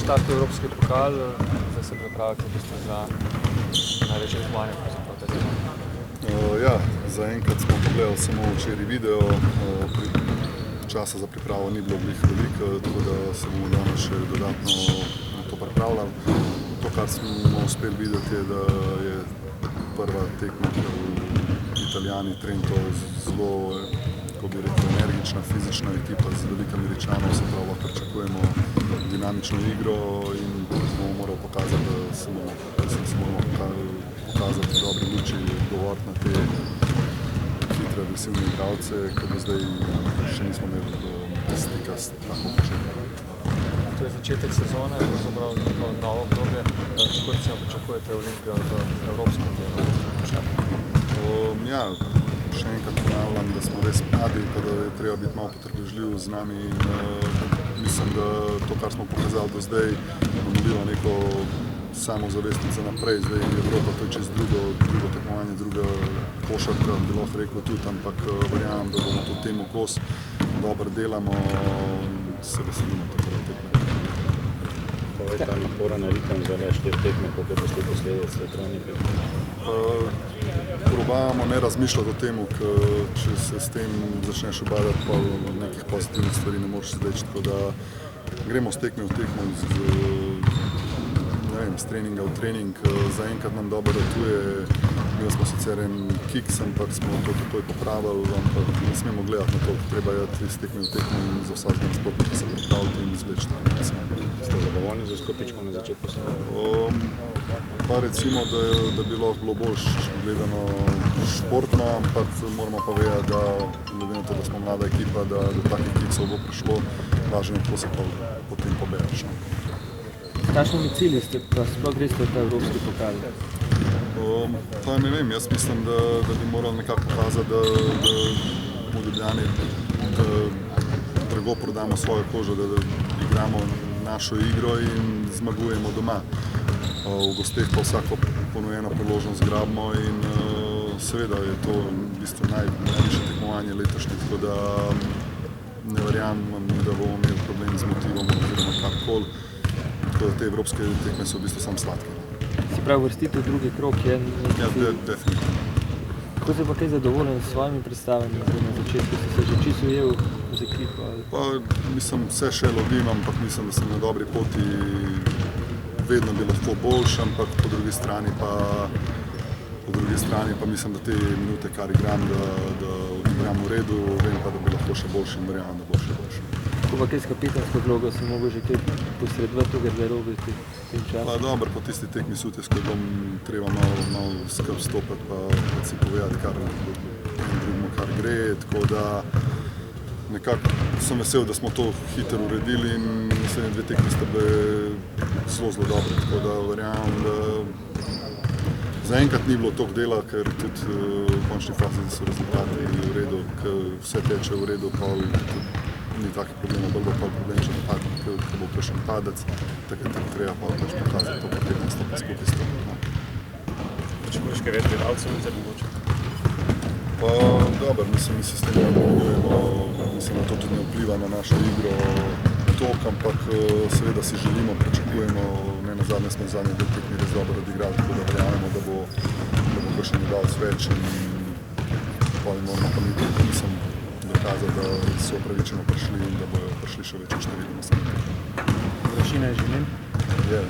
start evropski pokal, zdaj se pripravite v bistvu za največje tekmovanje pravzaprav te teme. Ja, zaenkrat smo pogledali samo včeraj video, časa za pripravo ni bilo veliko, tako da se bomo danes še dodatno na to pripravljali. To, kar smo uspeli videti, je, da je prva tekma, Italijani, Trento, zelo, kako bi rekel, energična, fizična ekipa z veliko Američanov, se pravi, lahko pričakujemo dinamično igro in bomo morali pokazati, da se moramo pokazati v dobri luči, govoriti na te hitre, agresivne igralce, ki do zdaj še nismo imeli stika s tako početkom. To je začetek sezone, pravzaprav neko novo obdobje. Kako recimo pričakujete Olimpijo v evropskem delu? Ja, še enkrat ponavljam, da smo res mladi, pa da je treba biti malo potrpežljiv z nami in mislim, da to, kar smo pokazali do zdaj, nam vliva neko samozavestnico naprej. Zdaj Evropa, to je čez drugo tekmovanje, druga košarka, bi lahko rekel tudi, ampak verjamem, da bomo to temu kos, dobro delamo, se veselimo tako tekme. Kako je ta naporen ritem za le 4 tekme, koliko je poslej posledic Elektronika? Probavamo ne razmišljati o tem, če se s tem začneš ubadati, pa nekih pozitivnih stvari ne moreš izreči, tako da gremo s tekme v tekmo, s treninga v trening. Zaenkrat nam dobro ratuje, imeli smo sicer en kiks, ampak smo to takoj popravili, ampak ne smemo gledati na to, treba je s tekme v tekmo in za vsakega nasprotnika se pripraviti in izvleči. Ste zadovoljni z izkupičkom na začetku sezone? Pa recimo, da bi lahko bilo bolj gledano športno, ampak moramo pa vedeti, da glede na to, da smo mlada ekipa, da do takih kiksov bo prišlo, važno, kako se pa potem pobereš. S kakšnimi cilji ste pa sploh greste v ta evropski pokal? Pa ne vem, jaz mislim, da bi morali nekako pokazati, da v Ljubljani drago prodamo svojo kožo, da igramo našo igro in zmagujemo doma. V gosteh pa vsako ponujeno priložnost grabimo in seveda je to v bistvu najvišje tekmovanje letošnje, tako da ne verjamem, da bomo imeli problem z motivom oziroma karkoli, tako da te evropske tekme so v bistvu samo sladke. Se pravi, vrstitev v drugi krog je... Ja, definitivno. Kako ste pa kaj zadovoljen s svojimi predstavami na začetku? Ste se že čisto ujel z ekipo? Pa mislim, vse še lovim, ampak mislim, da sem na dobri poti. Vedno bi lahko boljši, ampak po drugi strani pa mislim, da te minute, kar igram, da odigram v redu, vem pa, da bi lahko še boljši in verjamem, da bo še boljši. Kako pa kaj s kapitansko vlogo se mogo že kaj posredovati v garderobi v tem času? Pa dobro, po tisti tekmi Sutjesko bom treba malo skrb stopiti pa si povedati, kar drugemu kar gre, tako da nekako sem vesel, da smo to hitro uredili in naslednje 2 tekmi sta bile zelo dobre, tako da verjamem, da zaenkrat ni bilo toliko dela, ker tudi v končni fazi so rezultati v redu, ker vse teče v redu, pa ni takih problemov, bolj bo pa problem, če bo kakšen padec, takrat treba pa pokazati to, pa 15 stopiti skupaj stopiti. Pričakuješ kaj več gledalcev zdaj mogoče? Pa dobro, mislim, mi se s tem nadaljujemo, mislim, da to tudi ne vpliva na našo igro tok, ampak seveda si želimo, pričakujemo, ne nazadnje smo zadnje 2 tekmi res dobro odigrali, tako da verjamemo, da bo kakšen gledalec več in pa moramo pa mi mislim dokazati, da so upravičeno prišli in da bojo prišli še večjo število na samem tekmi. Vročina je že njen? Je.